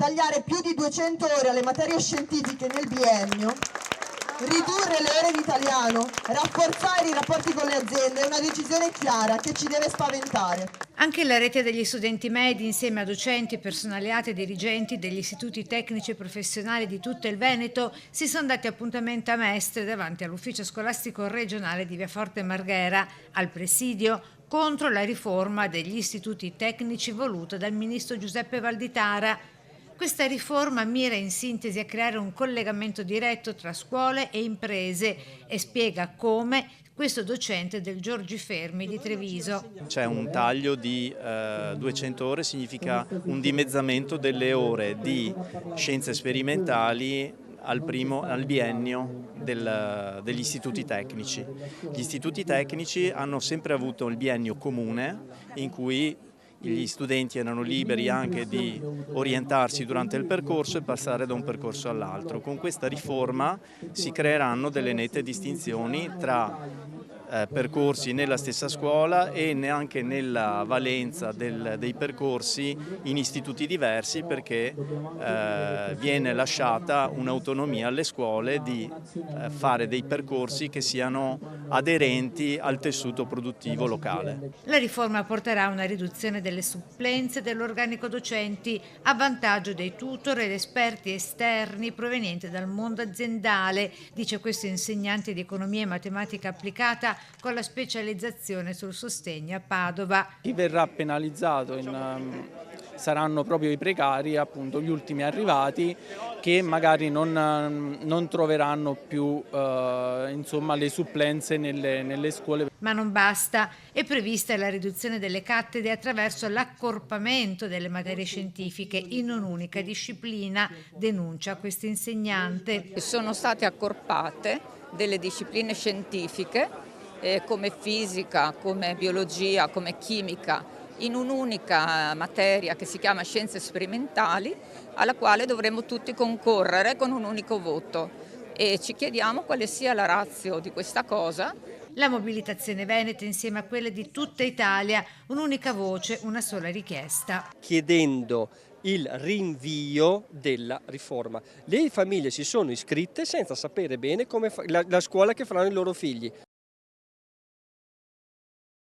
tagliare più di 200 ore alle materie scientifiche nel biennio, ridurre le ore di italiano, rafforzare i rapporti con le aziende è una decisione chiara che ci deve spaventare. Anche la rete degli studenti medi, insieme a docenti, personale ATE e dirigenti degli istituti tecnici e professionali di tutto il Veneto, si sono dati appuntamento a Mestre davanti all'ufficio scolastico regionale di Via Forte Marghera, al presidio, contro la riforma degli istituti tecnici voluta dal ministro Giuseppe Valditara. Questa riforma mira in sintesi a creare un collegamento diretto tra scuole e imprese e spiega come questo docente del Giorgi Fermi di Treviso. C'è un taglio di 200 ore, significa un dimezzamento delle ore di scienze sperimentali al biennio degli istituti tecnici. Gli istituti tecnici hanno sempre avuto il biennio comune in cui gli studenti erano liberi anche di orientarsi durante il percorso e passare da un percorso all'altro. Con questa riforma si creeranno delle nette distinzioni tra percorsi nella stessa scuola e neanche nella valenza dei percorsi in istituti diversi, perché viene lasciata un'autonomia alle scuole di fare dei percorsi che siano aderenti al tessuto produttivo locale. La riforma porterà a una riduzione delle supplenze dell'organico docenti a vantaggio dei tutor ed esperti esterni provenienti dal mondo aziendale, dice questo insegnante di economia e matematica applicata con la specializzazione sul sostegno a Padova. Chi verrà penalizzato saranno proprio i precari, appunto gli ultimi arrivati, che magari non troveranno più le supplenze nelle scuole. Ma non basta, è prevista la riduzione delle cattedre attraverso l'accorpamento delle materie scientifiche in un'unica disciplina, denuncia questo insegnante. Sono state accorpate delle discipline scientifiche come fisica, come biologia, come chimica, in un'unica materia che si chiama scienze sperimentali, alla quale dovremo tutti concorrere con un unico voto. E ci chiediamo quale sia la ratio di questa cosa. La mobilitazione veneta insieme a quelle di tutta Italia, un'unica voce, una sola richiesta. Chiedendo il rinvio della riforma. Le famiglie si sono iscritte senza sapere bene come la scuola che faranno i loro figli.